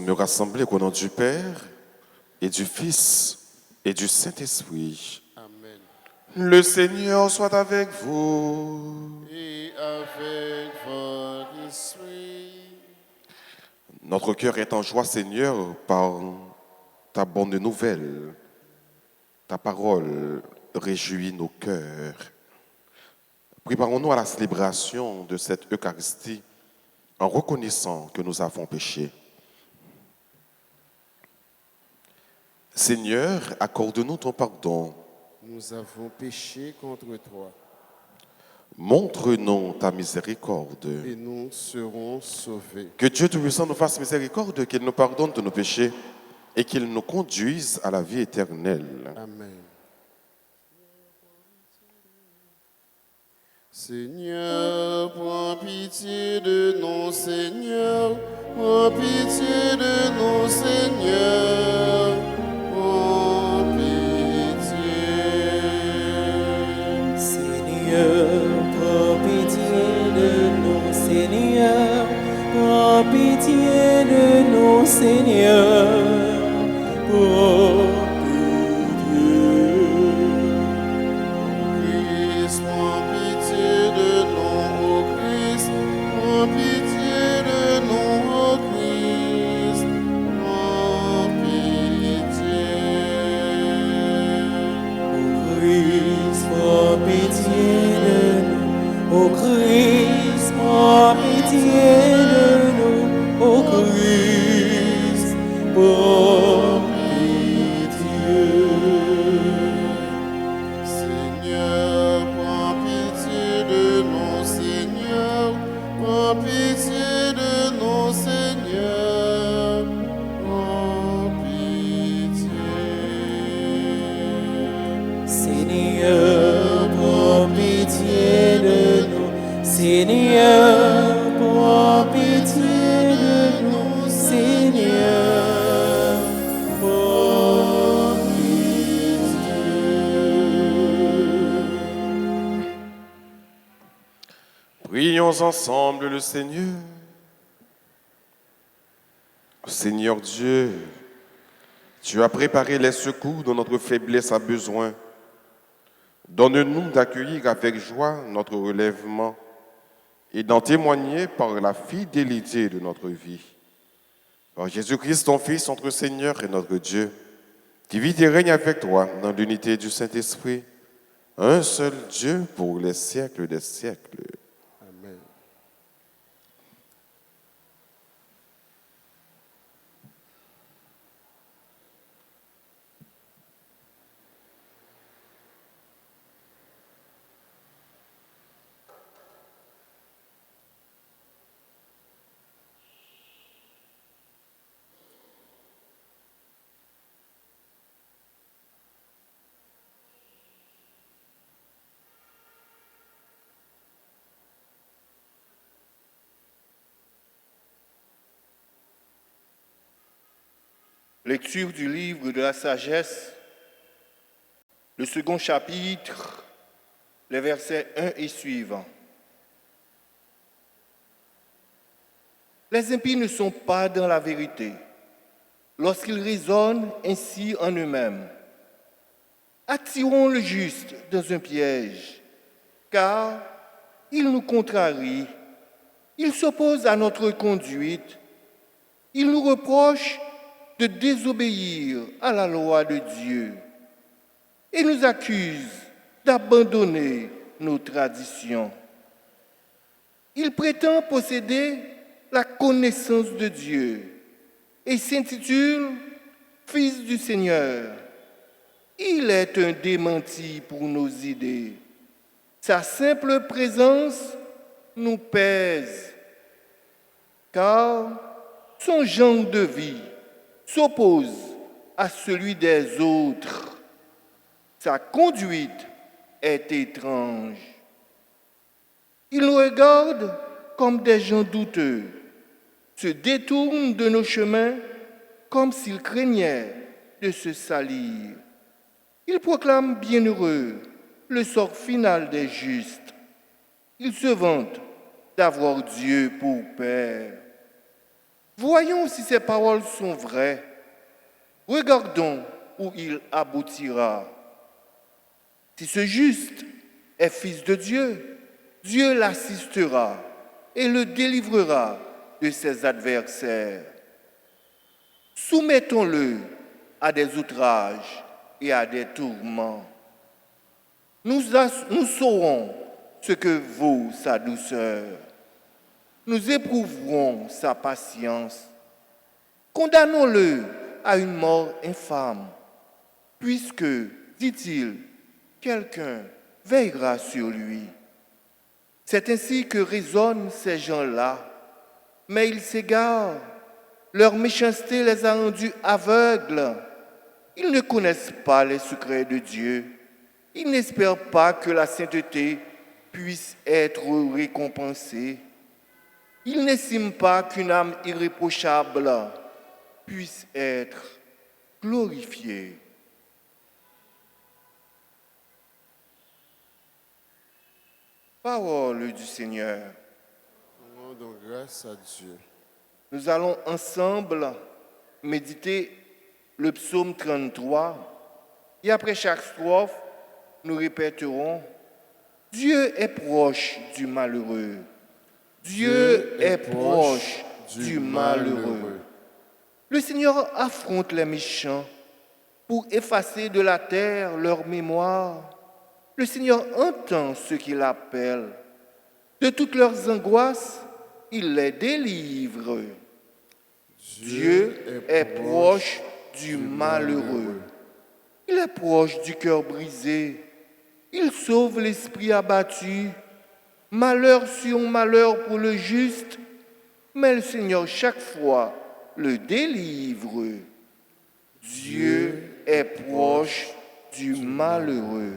sommes rassemblés au nom du Père et du Fils et du Saint-Esprit. Amen. Le Seigneur soit avec vous. Et avec votre esprit. Notre cœur est en joie, Seigneur, par ta bonne nouvelle. Ta parole réjouit nos cœurs. Préparons-nous à la célébration de cette Eucharistie en reconnaissant que nous avons péché. Seigneur, accorde-nous ton pardon. Nous avons péché contre toi Montre-nous ta miséricorde. et nous serons sauvés. Que Dieu Tout-Puissant nous fasse miséricorde, qu'il nous pardonne de nos péchés et qu'il nous conduise à la vie éternelle. Amen. Seigneur, prends pitié de nous, Seigneur. Prends pitié de nous, Seigneur. Prends pitié. Seigneur, prends pitié de nous, Seigneur. Prends pitié de nous, Seigneur. Prends Christ, prends pitié de nous, ô Christ. Prends pitié de nous, ô Christ. Prends pitié. Christ, prends pitié de nous. Ô Christ, prends pitié de nous. Ô Christ, prends pitié. Seigneur, prends pitié de nous, Seigneur. Prends pitié de nous, Seigneur. Prends pitié. Seigneur, prends pitié de nous. Seigneur, prends pitié de nous. Seigneur, prends pitié. Prions ensemble le Seigneur. Seigneur Dieu, tu as préparé les secours dont notre faiblesse a besoin. Donne-nous d'accueillir avec joie notre relèvement et d'en témoigner par la fidélité de notre vie. Par Jésus-Christ, ton Fils, notre Seigneur et notre Dieu, qui vit et règne avec toi dans l'unité du Saint-Esprit, un seul Dieu pour les siècles des siècles. Amen. Lecture du livre de la sagesse, le second chapitre, les versets 1 et suivants. Les impies ne sont pas dans la vérité lorsqu'ils raisonnent ainsi en eux-mêmes. Attirons le juste dans un piège, car il nous contrarie, il s'oppose à notre conduite, il nous reproche de désobéir à la loi de Dieu et nous accuse d'abandonner nos traditions. Il prétend posséder la connaissance de Dieu et s'intitule Fils du Seigneur. Il est un démenti pour nos idées. Sa simple présence nous pèse, car son genre de vie s'oppose à celui des autres. Sa conduite est étrange. Il nous regarde comme des gens douteux, se détourne de nos chemins comme s'il craignait de se salir. Il proclame bienheureux le sort final des justes. Il se vante d'avoir Dieu pour Père. Voyons si ces paroles sont vraies. Regardons où il aboutira. Si ce juste est fils de Dieu, Dieu l'assistera et le délivrera de ses adversaires. Soumettons-le à des outrages et à des tourments. Nous saurons ce que vaut sa douceur. Nous éprouverons sa patience. Condamnons-le à une mort infâme, puisque, dit-il, quelqu'un veillera sur lui. C'est ainsi que raisonnent ces gens-là, mais ils s'égarent. Leur méchanceté les a rendus aveugles. Ils ne connaissent pas les secrets de Dieu. Ils n'espèrent pas que la sainteté puisse être récompensée. Ils n'estiment pas qu'une âme irréprochable puisse être glorifiée. Parole du Seigneur. Rendons grâce à Dieu. Nous allons ensemble méditer le psaume 33 et après chaque strophe, nous répéterons « Dieu est proche du malheureux. Dieu est proche du malheureux. » Le Seigneur affronte les méchants pour effacer de la terre leur mémoire. Le Seigneur entend ceux qui l'appellent. De toutes leurs angoisses, il les délivre. Dieu est proche du malheureux. Il est proche du cœur brisé. Il sauve l'esprit abattu. Malheur sur malheur pour le juste, mais le Seigneur chaque fois le délivre. Dieu est proche du malheureux.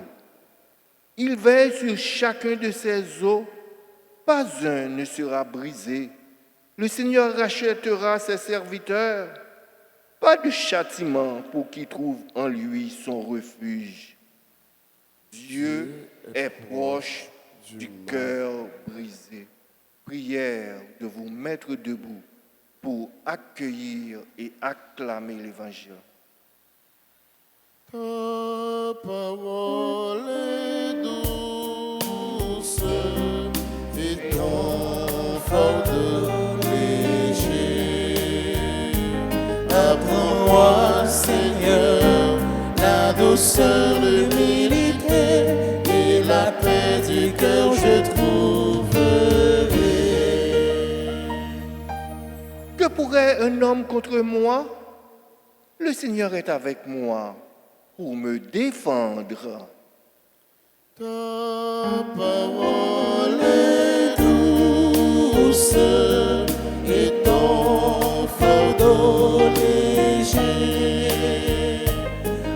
Il veille sur chacun de ses os, pas un ne sera brisé. Le Seigneur rachètera ses serviteurs, pas de châtiment pour qui trouve en lui son refuge. Dieu est proche du cœur brisé. Prière de vous mettre debout pour accueillir et acclamer l'Évangile. Ta parole est douce et ton fardeau léger. Apprends-moi, Seigneur, la douceur de militer et la paix du cœur je trouverai. Que pourrait un homme contre moi? Le Seigneur est avec moi pour me défendre. Ta parole est douce et ton fardeau léger.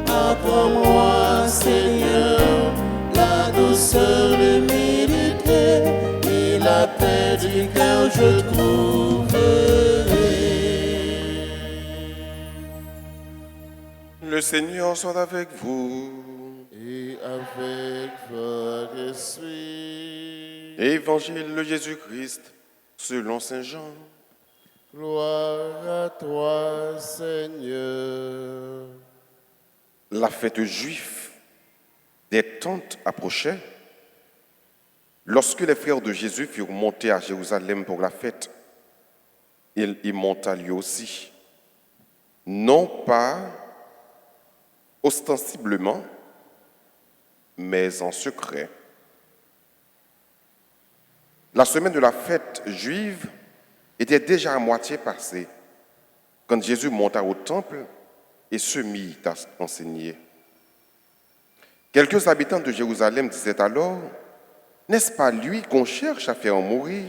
Apprends-moi, Seigneur, la douceur de militer et la paix du cœur je trouverai. Le Seigneur soit avec vous. Et avec votre esprit. Évangile de Jésus-Christ selon Saint Jean. Gloire à toi, Seigneur. La fête juive des tentes approchait. Lorsque les frères de Jésus furent montés à Jérusalem pour la fête, il y monta lui aussi. Non pas ostensiblement, mais en secret. La semaine de la fête juive était déjà à moitié passée quand Jésus monta au temple et se mit à enseigner. Quelques habitants de Jérusalem disaient alors, « N'est-ce pas lui qu'on cherche à faire mourir?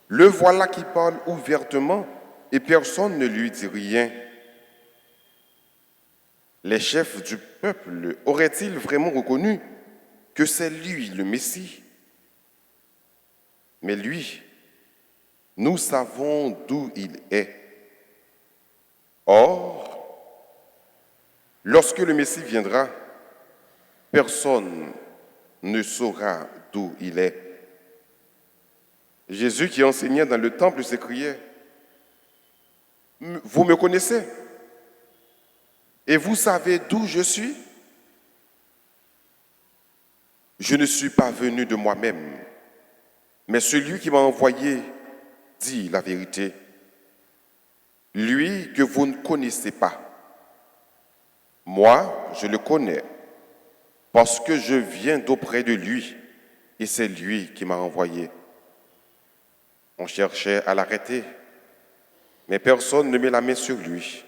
Le voilà qui parle ouvertement et personne ne lui dit rien. » Les chefs du peuple auraient-ils vraiment reconnu que c'est lui le Messie? Mais lui, nous savons d'où il est. Or, lorsque le Messie viendra, personne ne saura d'où il est. Jésus qui enseignait dans le temple s'écriait, « Vous me connaissez et vous savez d'où je suis. Je ne suis pas venu de moi-même, mais celui qui m'a envoyé dit la vérité. Lui que vous ne connaissez pas. Moi, je le connais, parce que je viens d'auprès de lui, et c'est lui qui m'a envoyé. On cherchait à l'arrêter, mais personne ne met la main sur lui,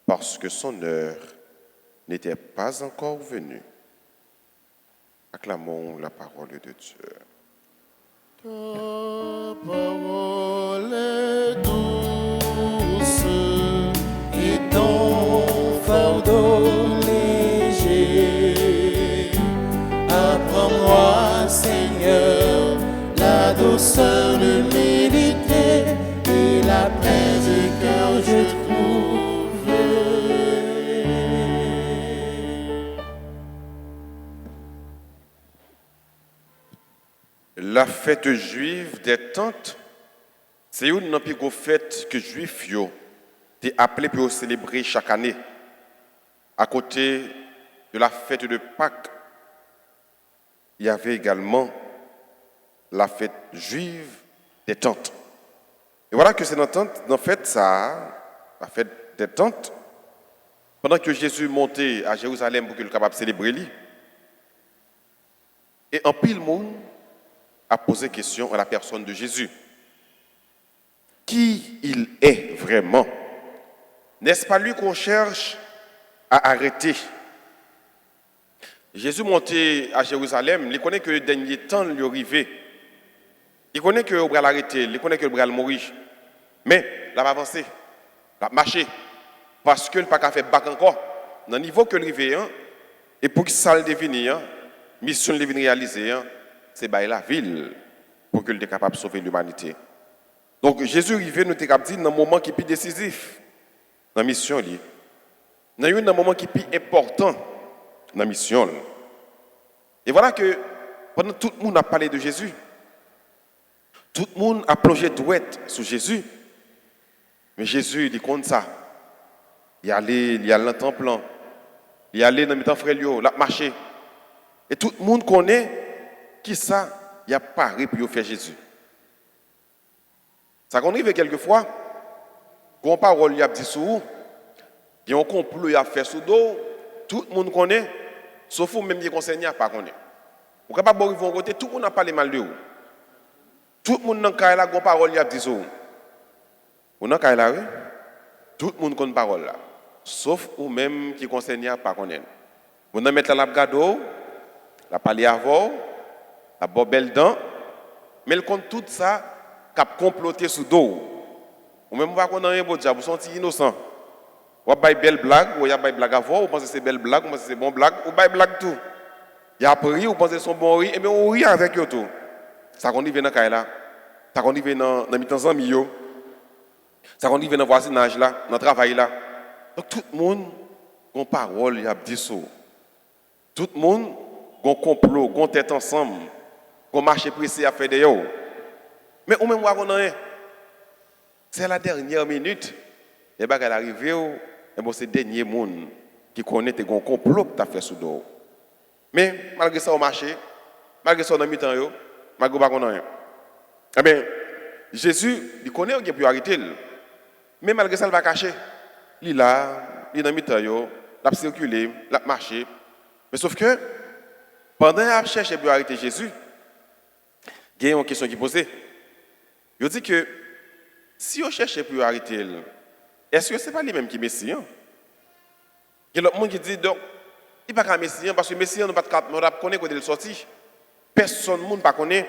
parce que son heure n'était pas encore venue. Acclamons la parole de Dieu. Ta parole est douce et ton fardeau léger. Apprends-moi, Seigneur, la douceur de méditer et la paix du cœur je trouve. La fête juive des tentes, c'est une des plus grosses fêtes que les Juifs sont appelés pour célébrer chaque année. À côté de la fête de Pâques, il y avait également la fête juive des tentes. Et voilà que c'est dans la fête, la fête des tentes, pendant que Jésus montait à Jérusalem pour qu'il soit capable de célébrer. Et en pile monde a posé question à la personne de Jésus. Qui il est vraiment? N'est-ce pas lui qu'on cherche à arrêter? Jésus monté à Jérusalem, il connaît que le dernier temps lui est arrivé. Il connaît que le bras l'arrêter, il connaît que le bras le mourir. Mais il va avancer, il va marcher. Parce que le pas qu'à faire bac encore. Dans le niveau que le arrivé, et pour que ça le devienne, mission le réaliser, c'est la ville pour qu'il soit capable de sauver l'humanité. Donc Jésus arrivé, nous avons dit, dans un moment qui est plus décisif dans la mission. Dans un moment qui est plus important dans la mission. Et voilà que pendant tout le monde a parlé de Jésus, tout le monde a plongé douette sur Jésus. Mais Jésus, il dit comme ça. Il allait dans le temple, il allait dans le temps frère, il a marché. Et tout le monde connaît qui ça, il a paré pour faire Jésus. Ça arrive quelquefois, quand on parole, il a dit sur vous, il y a un complot, il a fait sous dos, tout le monde connaît, sauf vous, même les conseillers, pas connaît. Vous ne pouvez pas arriver à côté, tout le monde a parlé mal de vous. Tout le monde dans le cas là, quand parole, il a dit sur vous. Vous dans le cas là, oui? Tout le monde connaît parole là, sauf vous même qui conseillers, pas connaît. Vous n'en mettez la gado, la parler avant, la bobelle dent, mais elle compte tout ça qui a comploté sous dos. Ou même pas qu'on a rien pour dire, vous sentez innocent. Vous avez une belle blague, ou vous avez une blague avant, vous pensez que c'est belle blague, vous pensez que c'est bon blague, ou vous avez une blague tout. Il y a pris, vous pensez que c'est bon riz, et bien on rit avec eux tout. Ça qu'on y vient dans le là, ça qu'on y vient dans le mi-temps amis, ça qu'on y vient dans le voisinage là, dans le travail là. Donc tout le monde a une parole, il y a dit ça. Tout le monde a un complot, a une tête ensemble, a marché pressé à faire des yo. Mais au même moment, c'est la dernière minute, et bien qu'elle arrive, et bon, c'est le dernier monde qui connaît un complot que tu as fait sous dos. Mais malgré ça, au marché, malgré ça, dans le mi-temps, malgré ça, on a. Eh bien, Jésus, il connaît qu'il peut arrêter. Mais malgré ça, il va cacher. Il est là, il est dans le mi-temps, il a circulé, il a marché. Mais sauf que, pendant qu'il a cherché pour arrêter Jésus, il y a une question qui est posée. Il dit que si on cherche pour arrêter, est-ce que ce n'est pas lui-même qui est Messie? Il y a l'autre monde qui dit donc, il n'est pas un Messie parce que Messie, on ne connaît pas quand il est sorti. Personne ne connaît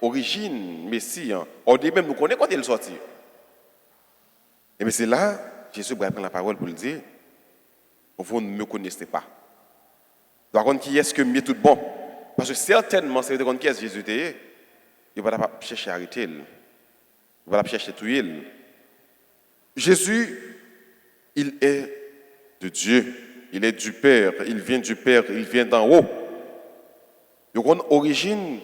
l'origine Messie. On dit même nous connaît quand il est sorti. Et bien c'est là, Jésus va prendre la parole pour le dire, vous ne me connaissez pas. Par contre, qui est-ce que mieux tout bon? Parce que certainement, c'est de qui est Jésus était. Il ne va pas chercher à arrêter. Il va pas chercher à tuer. Jésus, il est de Dieu. Il est du Père. Il vient du Père. Il vient d'en haut. Il a une origine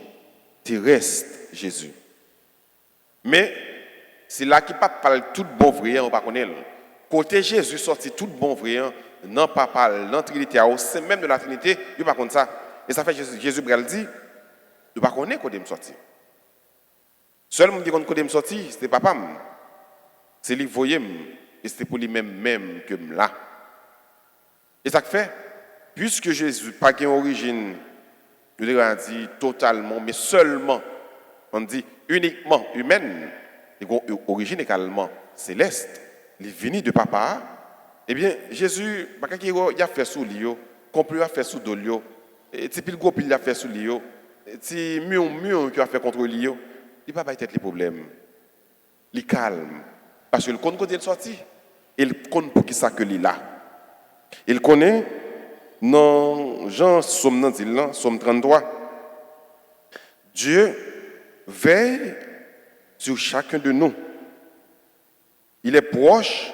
terrestre, Jésus. Mais c'est là qui pas parle tout bon vrai, on pas connaît. Côté Jésus sorti tout bon vrai, non pas parle, non Trinité, au sein même de la Trinité, il pas connaît ça. Et ça fait Jésus bral dit, il pas connaît côté me sorti. Seul monde qui connaît côté me sorti, c'était papa. C'est lui voyait et c'était pour lui même que là. Et ça fait puisque Jésus pas une origine, je l'ai dit totalement, mais seulement, on dit uniquement humaine, et une origine également céleste, il est venu de papa. Eh bien, Jésus, il a fait sous l'io, complet a fait sous l'io, et puis le gros il a fait sous l'io, et puis mieux qui a fait contre l'io, il n'a pas être les problèmes. Il est calme, parce qu'il connaît quand il est sorti, il connaît pour qui ça que il est là. Il connaît. Non, Jean, Somme 33. Dieu veille sur chacun de nous. Il est proche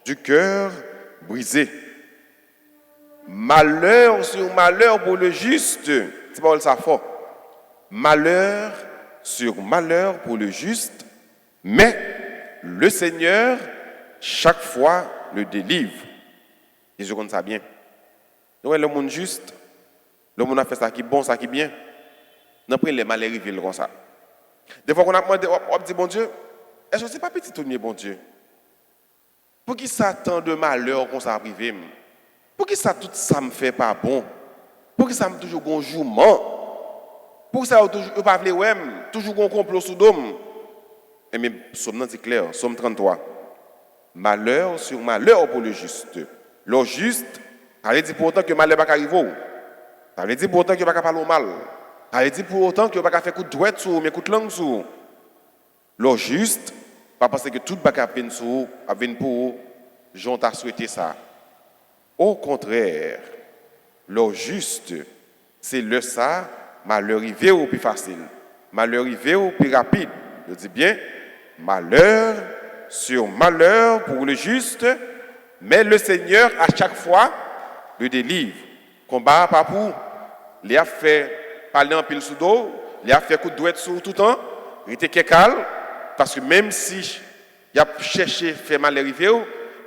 du cœur brisé. Malheur sur malheur pour le juste. C'est pas ça fort. Malheur sur malheur pour le juste. Mais le Seigneur, chaque fois, le délivre. Et je connais ça bien. Le monde juste, le monde a fait ça qui est bon, ça qui est bien. N'a pas les mal arrivés comme ça. Des fois qu'on a demandé, on dit bon Dieu, est-ce que c'est pas petit tout bon Dieu? Pour qui ça tant de malheur qu'on ça arrivé? Pour qui ça tout ça me fait pas bon? Pour qui ça me toujours un jourement? Pour ça toujours pas vle ouais, toujours un complot sous dôme. Et même Somme dit clair, Somme 33. Malheur sur malheur pour le juste. Le juste ça veut dire pour autant que le mal n'est pas arrivé. Ça veut dire pour autant que ne va pas parler mal. Ça veut dire pour autant que ne va pas faire coup de douette sur mais coup de langue sur. Le juste, pas parce que tout va venir sur, venir pour j'en t'a souhaité ça. Au contraire, le juste, c'est le ça, malheur arrivé au plus facile. Malheur arrivé au plus rapide. Je dis bien, malheur sur malheur pour le juste, mais le Seigneur, à chaque fois, le délivre. Combat pas pour. Il a fait parler en pile sous dos, il a fait coup de douette sous tout le temps, il était calme, parce que même si il a cherché faire mal arriver,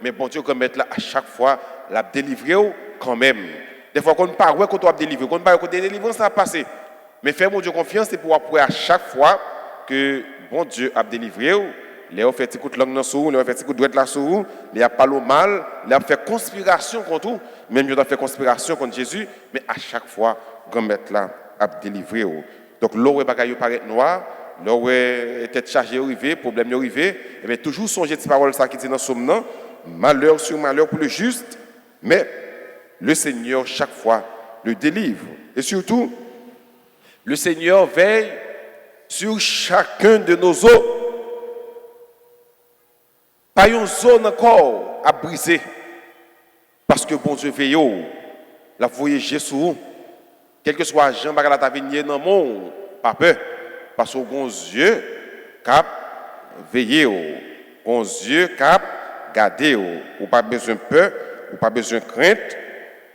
mais bon Dieu, comme être là à chaque fois, l'a délivré quand même. Des fois, qu'on ne parle pas quand on a délivré, qu'on ne parle pas quand délivrance, ça a passé. Mais faire mon Dieu confiance, c'est pour appuyer à chaque fois que bon Dieu a délivré. Il a fait un petit coup de langue dans sous, il a fait un petit coup de douette là sous, il a parlé mal, il a fait conspiration contre tout, même il a fait conspiration contre Jésus, mais à chaque fois, grand maître là a délivré. Donc l'eau est bagaille paraît noir, l'eau est tête chargée arrivé, problème arrivé, et bien toujours songer cette parole ça qui dit dans Somme, malheur sur malheur pour le juste, mais le Seigneur chaque fois le délivre. Et surtout, le Seigneur veille sur chacun de nos os. Pas une zone encore à briser. Parce que bon Dieu veille, la voyez Jésus, quel que soit Jean Bagalata venir dans le monde, pas peur. Parce que bon Dieu cap veiller, bon Dieu cap garder, ou pas besoin de peur, ou pas besoin de crainte,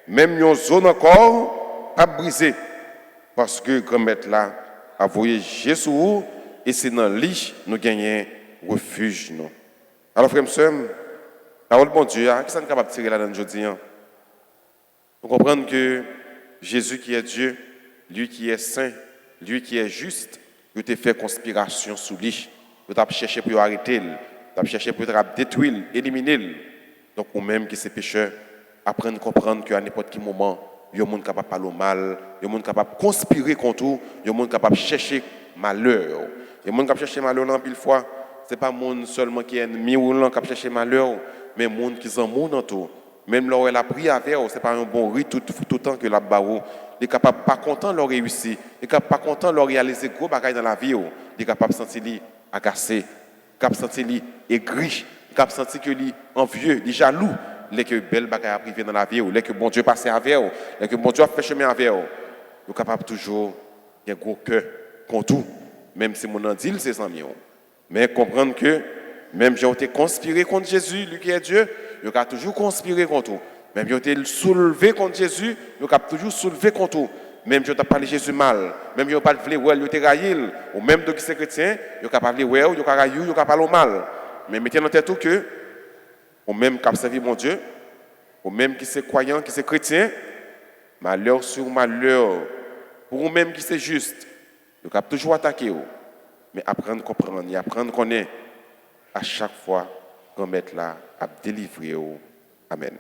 même une zone encore à briser. Parce que comme être là, à voyer Jésus, et c'est dans lui nous gagnons refuge. Non. Alors, frère et sœur, la parole de bon Dieu, qui est capable de tirer là-dedans aujourd'hui? Vous comprenez que Jésus qui est Dieu, lui qui est saint, lui qui est juste, il a fait conspiration sous lui. Il a cherché pour arrêter, il a cherché pour détruire, éliminer. Donc, vous-même qui êtes pécheur, apprenez à comprendre qu'à n'importe quel moment, il y a un monde capable de parler mal, il y a un monde capable de conspirer contre vous, il y a un monde capable de chercher malheur. Il y a un monde capable de chercher malheur dans pile fois. Ce n'est pas monde seulement qui est ennemi ou qui a cherché malheur, mais monde qui s'en monde dans tout. Même là où elle a pris avec, ce n'est pas un bon riz tout le temps que la barreau. Il est capable pas content de réussir, il est capable pas content de réaliser gros bagages dans la vie. Il est capable de sentir agacé, capable de sentir aigri, capable de sentir que lui envieux, il jaloux, les que belle bagaille arrivé dans la vie, les que bon Dieu passé avec, les que bon Dieu a fait chemin avec. Il est capable toujours un gros cœur contre tout, même si mon nom dit c'est 100 millions. Mais comprendre que même j'ai été conspiré contre Jésus, lui qui est Dieu, il a toujours conspiré contre vous. Même j'ai été soulevé contre Jésus, il a toujours soulevé contre vous. Même j'ai parlé Jésus mal, même j'ai pas parlé ouais, il était raillé, ou même de qui c'est chrétien, il a parlé ouais, il a raillé, il a parlé mal. Mais mettez dans tête tout que, au même qui a servi mon Dieu, au même qui c'est croyant, qui c'est chrétien, malheur sur malheur, pour vous même qui c'est juste, vous avez toujours attaqué. Mais apprendre à comprendre, et apprendre qu'on est à chaque fois qu'on met là à délivrer. Amen.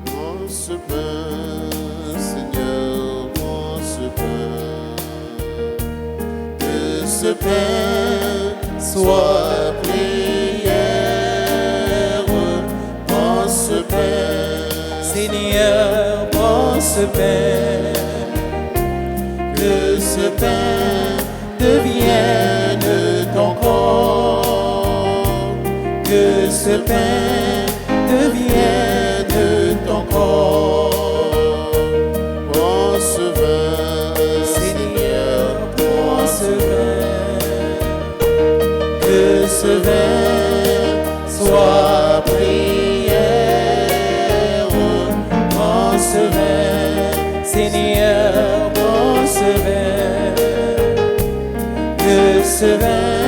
Prends ce pain, Seigneur, prends ce pain. Que ce pain soit prière. Prends ce pain, Seigneur, prends ce pain, que ce pain devienne ton corps. Que ce pain devienne ton corps. Prends ce vin, Seigneur, prends ce vin, que ce vin soit prière. Prends ce vin, Seigneur, prends ce vin, que ce vin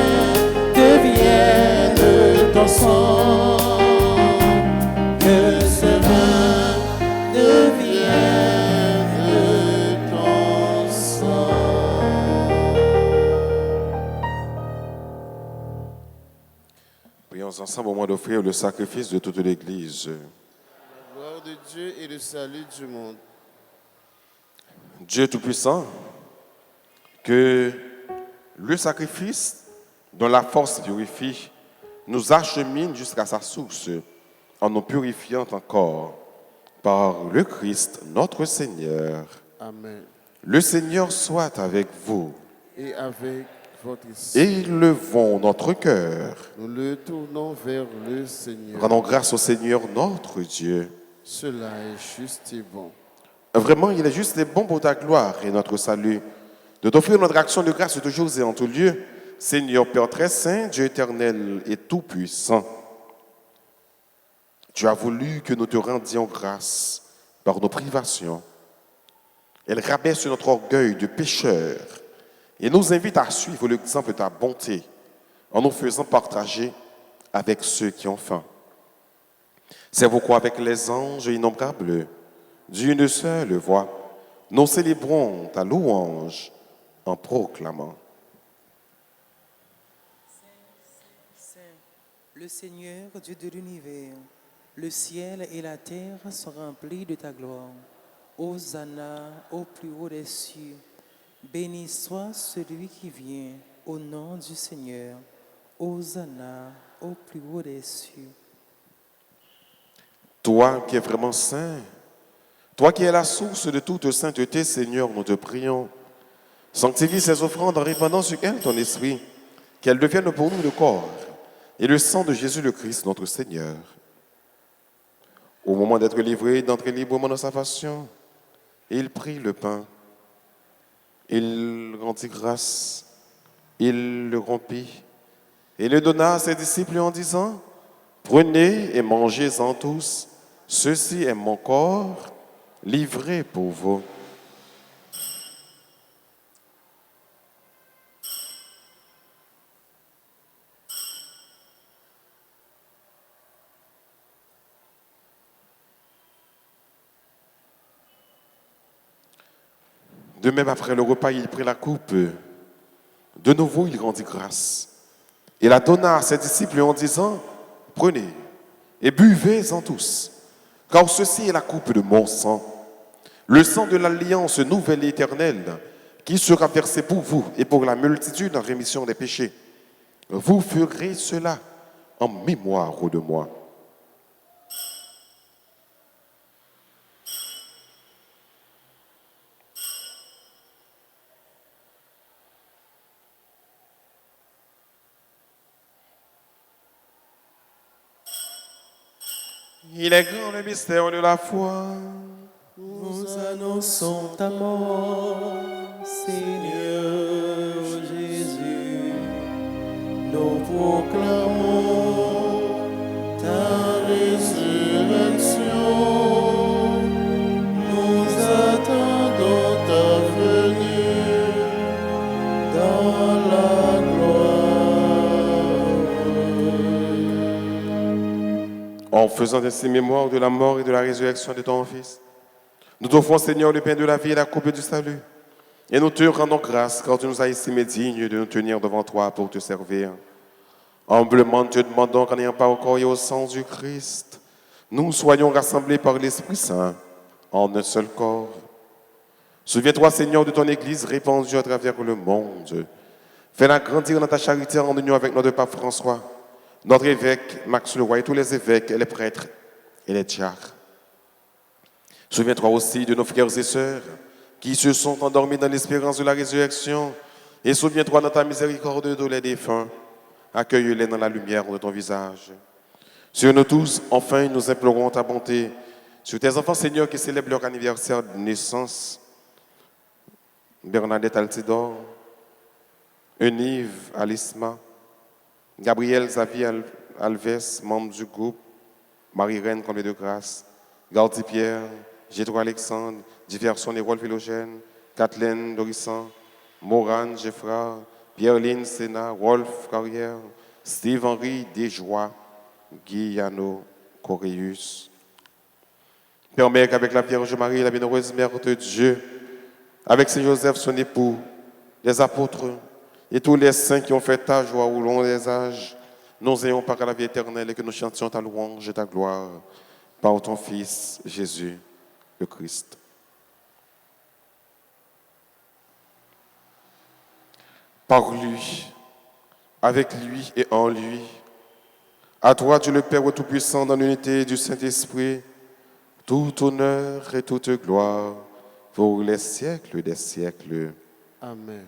devienne ton sang. Que ce vin devienne ton sang. Prions ensemble au moment d'offrir le sacrifice de toute l'Église. La gloire de Dieu et le salut du monde. Dieu Tout-Puissant, que le sacrifice dont la force purifie nous achemine jusqu'à sa source en nous purifiant encore par le Christ notre Seigneur. Amen. Le Seigneur soit avec vous. Et avec votre esprit, Élevons notre cœur. nous le tournons vers le Seigneur. Rendons grâce au Seigneur notre Dieu. Cela est juste et bon. Vraiment, il est juste et bon pour ta gloire et notre salut de t'offrir notre action de grâce toujours et en tout lieu. Seigneur Père très saint, Dieu éternel et tout-puissant. Tu as voulu que nous te rendions grâce par nos privations. Elle rabaisse notre orgueil de pécheur et nous invite à suivre l'exemple de ta bonté en nous faisant partager avec ceux qui ont faim. C'est pourquoi avec les anges innombrables, d'une seule voix, nous célébrons ta louange en proclamant. Saint, le Seigneur, Dieu de l'univers, le ciel et la terre sont remplis de ta gloire. Hosanna au plus haut des cieux. Béni soit celui qui vient au nom du Seigneur. Hosanna au plus haut des cieux. Toi qui es vraiment saint, toi qui es la source de toute sainteté, Seigneur, nous te prions. Sanctifie ces offrandes en répandant sur elles ton esprit, qu'elles deviennent pour nous le corps et le sang de Jésus le Christ, notre Seigneur. Au moment d'être livré, d'entrer librement dans sa passion, il prit le pain, il rendit grâce, il le rompit et le donna à ses disciples en disant, « Prenez et mangez-en tous, ceci est mon corps livré pour vous. » De même, après le repas, il prit la coupe. De nouveau, il rendit grâce. Il la donna à ses disciples en disant, « Prenez et buvez-en tous, car ceci est la coupe de mon sang, le sang de l'alliance nouvelle et éternelle, qui sera versé pour vous et pour la multitude en rémission des péchés. Vous ferez cela en mémoire de moi. » Il est grand le mystère de la foi. Nous annonçons ta mort, Seigneur Jésus. Nous proclamons ta résurrection. Nous attendons ta venue dans la gloire. En faisant ainsi mémoire de la mort et de la résurrection de ton Fils, nous t'offrons, Seigneur, le pain de la vie et la coupe du salut. Et nous te rendons grâce car tu nous as estimés dignes de nous tenir devant toi pour te servir. Humblement, te demandons qu'en ayant pas au corps et au sang du Christ, nous soyons rassemblés par l'Esprit Saint en un seul corps. Souviens-toi, Seigneur, de ton Église répandue à travers le monde. Fais-la grandir dans ta charité en union avec notre pape François, notre évêque Max Leroy et tous les évêques et les prêtres et les diacres. Souviens-toi aussi de nos frères et sœurs qui se sont endormis dans l'espérance de la résurrection. Et souviens-toi dans ta miséricorde de les défunts. Accueille-les dans la lumière de ton visage. Sur nous tous, enfin, nous implorons ta bonté. Sur tes enfants, Seigneur, qui célèbrent leur anniversaire de naissance. Bernadette Altidor, Eunive Alisma, Gabriel Xavier Alves, membre du groupe, Marie-Reine Comblé de Grâce, Gardi Pierre, Gétro Alexandre, Diverson et Rolf Philogène, Kathleen Dorissan, Morane Geffra, Pierre-Line Sénat, Rolf Carrière, Steve-Henri Desjoie, Guillano Coréus. Permets qu'avec la Vierge Marie, la bienheureuse Mère de Dieu, avec Saint Joseph, son époux, les apôtres et tous les saints qui ont fait ta joie au long des âges, nous ayons par la vie éternelle et que nous chantions ta louange et ta gloire par ton Fils Jésus le Christ. Par lui, avec lui et en lui, à toi, Dieu le Père Tout-Puissant, dans l'unité du Saint-Esprit, tout honneur et toute gloire pour les siècles des siècles. Amen.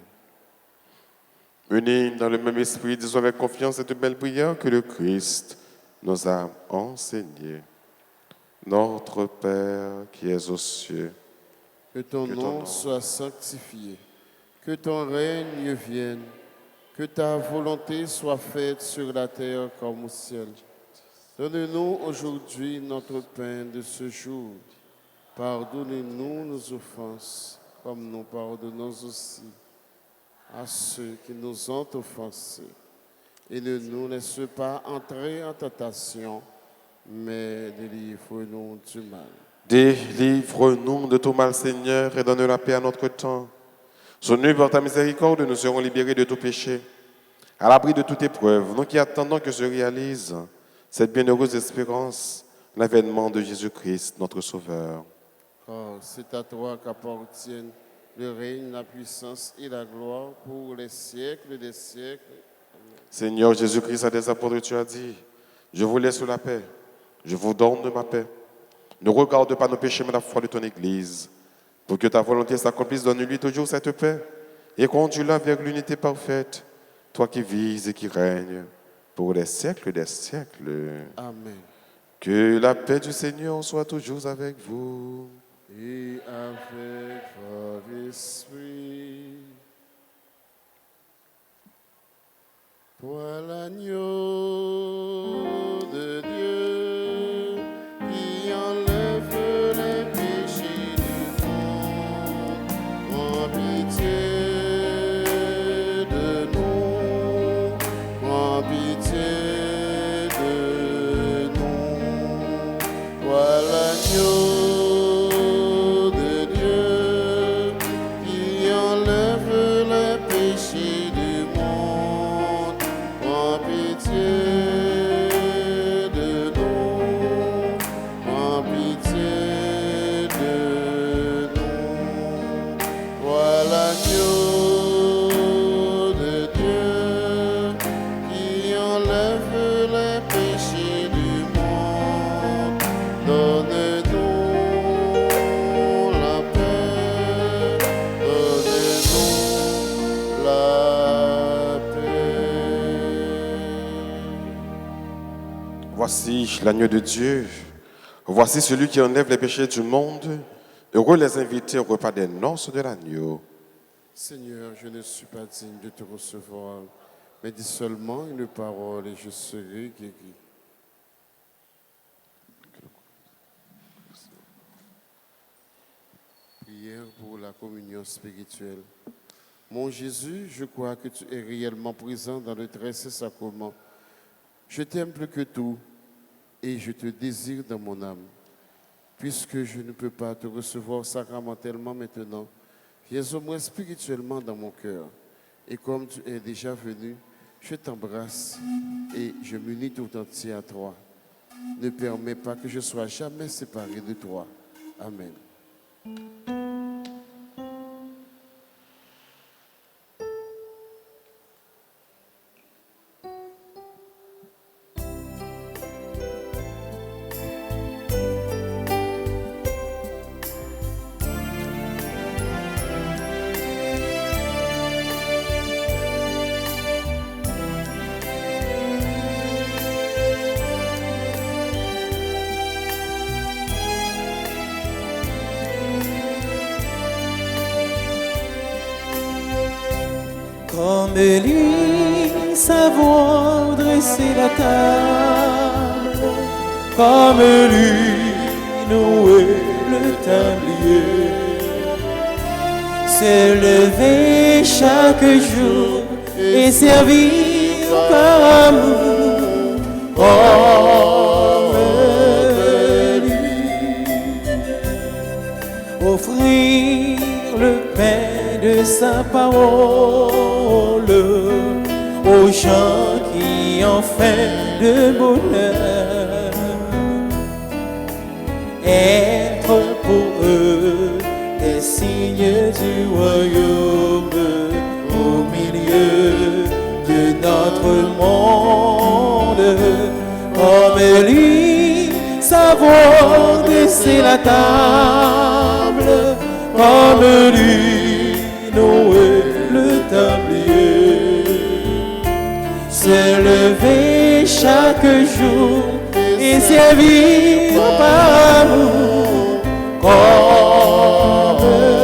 Unis dans le même esprit, disons avec confiance cette belle prière que le Christ nous a enseignée. Notre Père qui es aux cieux, Que ton nom soit sanctifié, que ton règne vienne, que ta volonté soit faite sur la terre comme au ciel. Donne-nous aujourd'hui notre pain de ce jour. Pardonne-nous nos offenses, comme nous pardonnons aussi à ceux qui nous ont offensés. Et ne nous laisse pas entrer en tentation, mais délivre-nous du mal. délivre-nous de tout mal, Seigneur, et donne la paix à notre temps. Soutenus par ta miséricorde, nous serons libérés de tout péché. À l'abri de toute épreuve, nous qui attendons que se réalise cette bienheureuse espérance, l'avènement de Jésus-Christ, notre Sauveur. Car c'est à toi qu'appartiennent le règne, la puissance et la gloire pour les siècles des siècles. Seigneur Jésus-Christ, à tes apôtres, tu as dit, je vous laisse la paix, je vous donne ma paix. Ne regarde pas nos péchés, mais la foi de ton Église. Pour que ta volonté s'accomplisse, donne-lui toujours cette paix et conduis-la vers l'unité parfaite, toi qui vis et qui règnes pour les siècles des siècles. Amen. Que la paix du Seigneur soit toujours avec vous. Et avec votre esprit. Toi l'agneau de Dieu qui enlève les péchés du monde, prends pitié de nous, prends pitié de nous. Toi l'agneau de Dieu qui enlève les péchés du monde, prends pitié de nous, prends pitié de nous. Toi l'agneau de Dieu qui enlève les péchés du monde, donne-nous la paix, donne-nous la paix. Voici l'agneau de Dieu. Voici celui qui enlève les péchés du monde. Heureux les invités au repas des noces de l'agneau. Seigneur, je ne suis pas digne de te recevoir, mais dis seulement une parole et je serai guéri. Prière pour la communion spirituelle. Mon Jésus, je crois que tu es réellement présent dans le très saint sacrement. Je t'aime plus que tout et je te désire dans mon âme. Puisque je ne peux pas te recevoir sacramentellement maintenant, viens au moins spirituellement dans mon cœur. Et comme tu es déjà venu, je t'embrasse et je m'unis tout entier à toi. Ne permets pas que je sois jamais séparé de toi. Amen. Comme lui, savoir dresser la table, comme lui, nouer le tablier, se lever chaque jour et servir par amour, comme lui, offrir le pain de sa parole aux gens qui ont faim de bonheur, être pour eux des signes du royaume au milieu de notre monde. Comme lui, savoir dresser la table, comme lui, nouer le tablier, se lever chaque jour et servir par amour comme lui.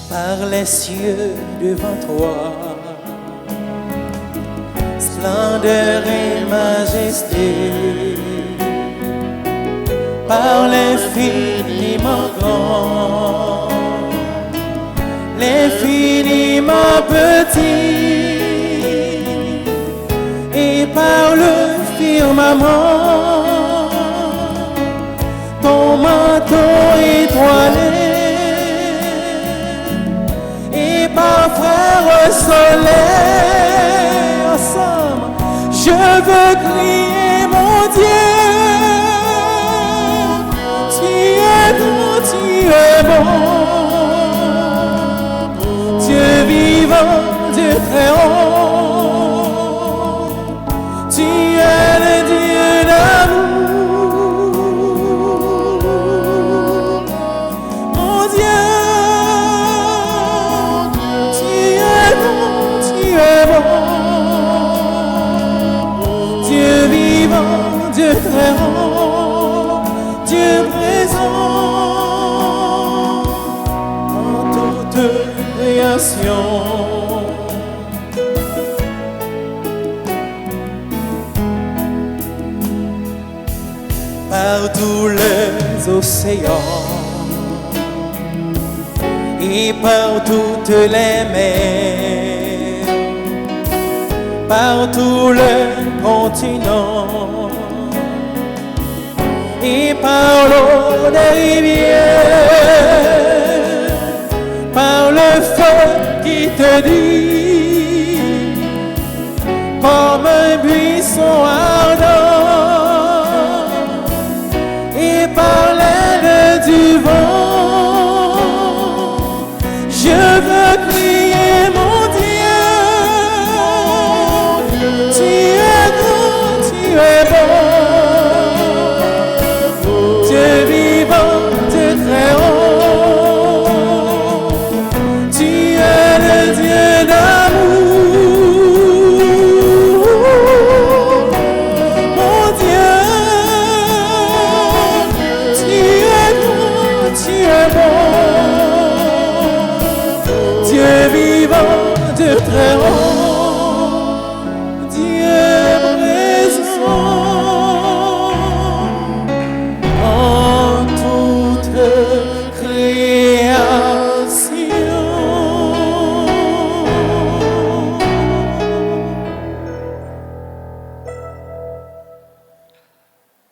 Par les cieux devant toi, splendeur et majesté, par l'infiniment grand, l'infiniment petit, et par le firmament, ton manteau étoilé, et par frère soleil, ensemble, je veux crier mon Dieu, tu es bon, tu es bon, Dieu vivant, Dieu très haut, tu es le Dieu d'amour, mon Dieu, tu es bon, tu es bon, Dieu vivant, Dieu très haut, Dieu présent en toute création. Par tous les océans et par toutes les mers, par tous les continents et par l'eau des rivières, par le feu qui te dit comme un buisson ardent, et par l'aide du vent, je veux crier mon Dieu, tu es grand, tu es bon, Dieu vivant, Dieu très haut, tu es le Dieu d'amour, mon Dieu, tu es grand, tu es bon, Dieu vivant, Dieu très haut, Dieu présent en toute création.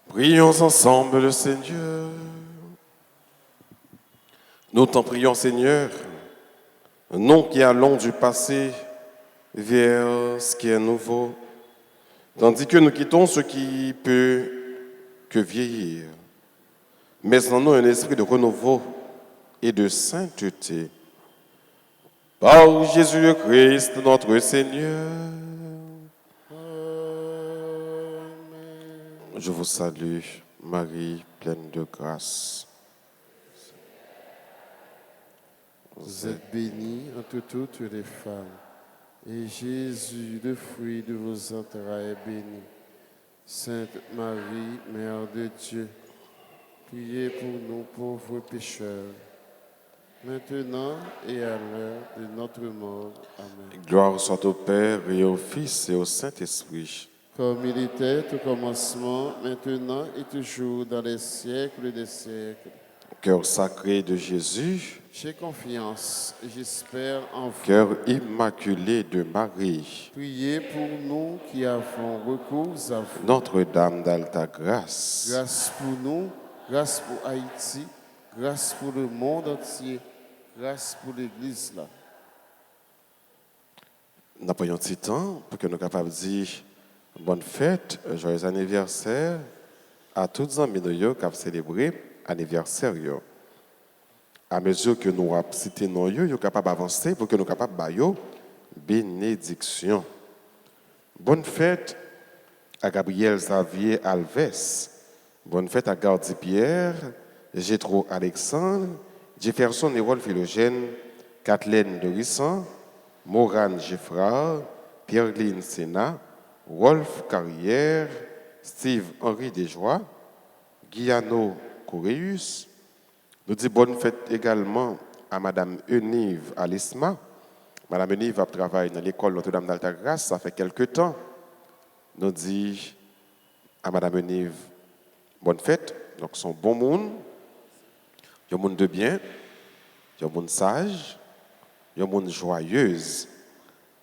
Prions ensemble le Seigneur. Nous t'en prions, Seigneur, nous qui allons du passé vers ce qui est nouveau, tandis que nous quittons ce qui peut que vieillir. Mais en nous un esprit de renouveau et de sainteté. Par Jésus-Christ, notre Seigneur. Je vous salue, Marie, pleine de grâce. Vous êtes bénie entre toutes les femmes, et Jésus, le fruit de vos entrailles, est béni. Sainte Marie, Mère de Dieu, priez pour nous pauvres pécheurs, maintenant et à l'heure de notre mort. Amen. Gloire soit au Père et au Fils et au Saint-Esprit. Comme il était au commencement, maintenant et toujours dans les siècles des siècles. Cœur sacré de Jésus, J'ai confiance et j'espère en vous. cœur immaculé de Marie, Priez pour nous qui avons recours à vous. Notre-Dame d'Alta Grâce, Grâce pour nous, grâce pour Haïti, grâce pour le monde entier, grâce pour l'Église là. nous avons un petit temps pour que nous soyons capables de dire bonne fête, joyeux anniversaire à tous les amis qui ont célébré l'anniversaire. À mesure que nous avons cité nos yeux, nous sommes capables d'avancer pour que nous soyons capables de faire bénédiction. Bonne fête à Gabriel Xavier Alves. Bonne fête à Gardi Pierre, Gétro Alexandre, Jefferson Hérol Philogène, Kathleen Dorissan, Morane Geffrard, Pierre-Line Sénat, Rolf Carrière, Steve Henri Desjoie, Guiano Coréus. Nous disons bonne fête également à Mme Eunive Alisma. Mme Eunive a travaillé dans l'école Notre-Dame d'Altagrace, ça fait quelque temps. Nous disons à Mme Eunive bonne fête, Donc, son bon monde, un monde de bien, un monde sage, un monde joyeuse.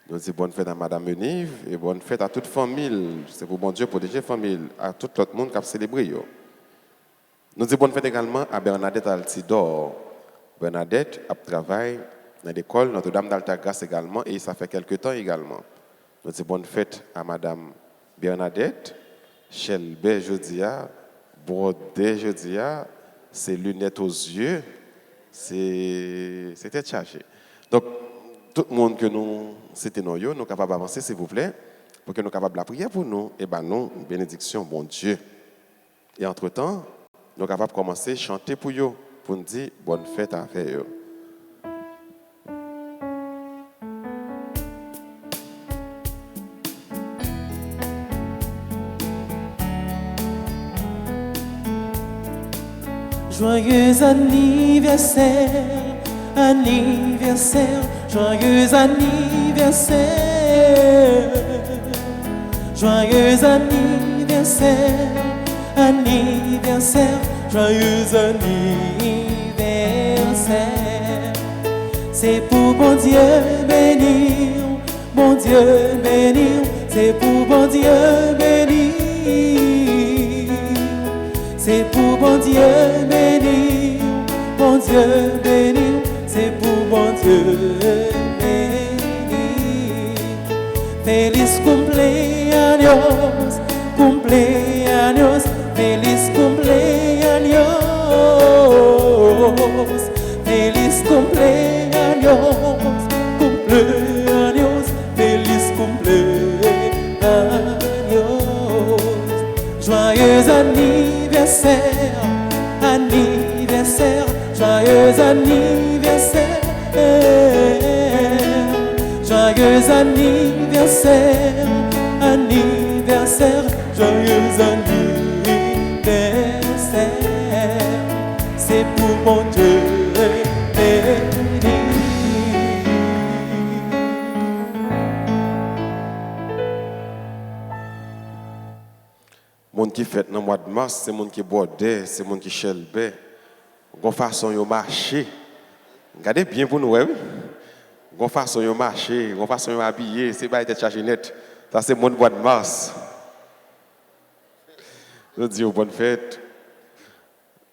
Nous disons bonne fête à Madame Menive et bonne fête à toute famille. C'est pour bon Dieu protéger la famille, à tout l'autre monde qui a célébré. Nous disons bonne fête également à Bernadette Altidor. Bernadette a travaillé dans l'école Notre-Dame d'Altagrace également et ça fait quelques temps également. Nous disons bonne fête à Madame Bernadette, Chelbert Jodia, Brodé Jodia, ses lunettes aux yeux, c'était chargé. Donc, tout le monde que nous c'était nous sommes capables d'avancer, s'il vous plaît, pour que nous soyons capables de prier pour nous, et bien nous, une bénédiction, bon Dieu. Et entre-temps, nous sommes capables de commencer à chanter pour eux, pour nous dire bonne fête avec eux. Joyeux anniversaire, anniversaire, joyeux anniversaire, joyeux anniversaire, anniversaire, joyeux anniversaire. C'est pour bon Dieu bénir, bon Dieu bénir, c'est pour bon Dieu bénir. C'est pour bon Dieu bénir, bon Dieu bénir, c'est pour bon Dieu bénir. Feliz cumpleaños, cumpleaños, feliz cumpleaños, feliz cumpleaños, cumpleaños, feliz cumpleaños. Joyeux anniversaire, anniversaire, joyeux anniversaire, joyeux anniversaire, anniversaire, joyeux anniversaire. C'est pour mon Dieu béni. Monde qui fête dans le mois de mars, c'est monde qui bordait, c'est monde qui chelbait. Gon façon yo marcher. Regardez bien pour nous, oui. Gon façon yo marcher, gon façon yo habiller, c'est pas être chargé net. Ça c'est mon mois de mars. Je dis bonne fête.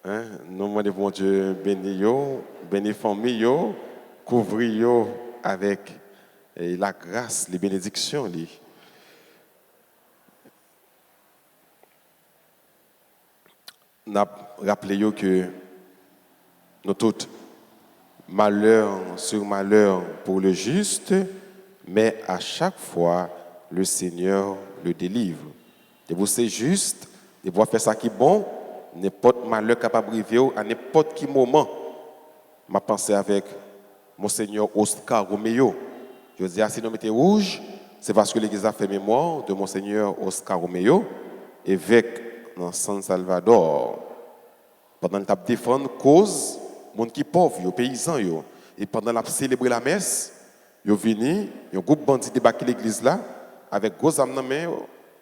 Hein, nous demandons pour Dieu béni yo, béni famille yo, couvrir yo avec la grâce, les bénédictions li. N'a rappelé que nous tous malheur sur malheur pour le juste, mais à chaque fois le Seigneur le délivre. Et vous c'est juste, et vous faire ça qui est bon, n'importe malheur capable de arriver à n'importe quel moment. Ma pensée avec Monseigneur Oscar Romeo. Je dis, si nous mettons rouge, c'est parce que l'Église a fait mémoire de Monseigneur Oscar Romeo, évêque dans San Salvador. Pendant que tu défends cause, les gens qui sont pauvres, les paysans, et pendant que tu célébres la messe, ils sont venus, un groupe de bandits débarqué l'église là, avec gros âmes dans main,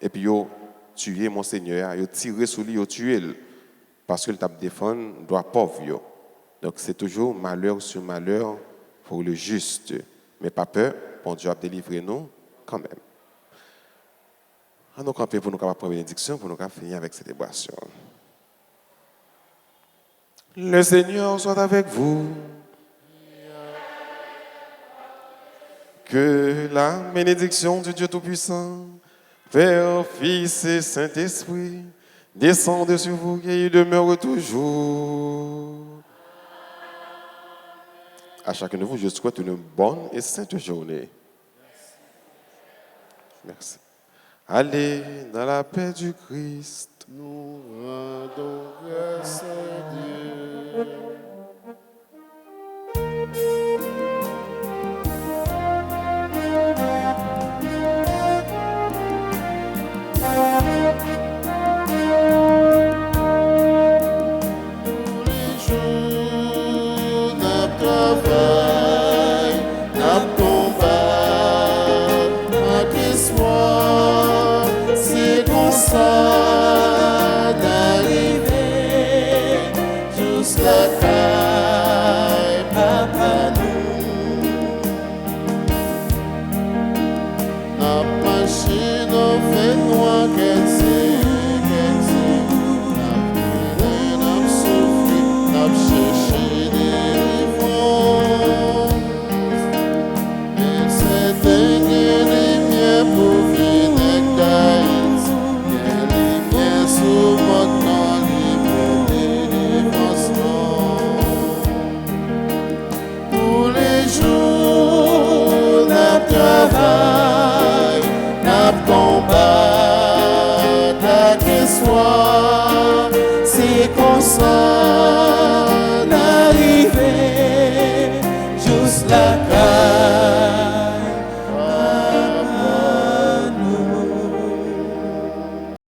et puis ils ont tué Monseigneur, ils ont tiré sur lui, ils ont tué. Parce que le tape défendre doit pauvre. Donc c'est toujours malheur sur malheur pour le juste. Mais pas peur, bon Dieu a délivré nous quand même. On nous camper pour nous prendre une bénédiction, pour nous finir avec cette célébration. Le Seigneur soit avec vous. Que la bénédiction du Dieu Tout-Puissant, Père, Fils et Saint-Esprit, descende sur vous et il demeure toujours. À chacun de vous, je souhaite une bonne et sainte journée. Merci. Allez dans la paix du Christ. Nous rendons grâce à Dieu. Ça d'arriver soir.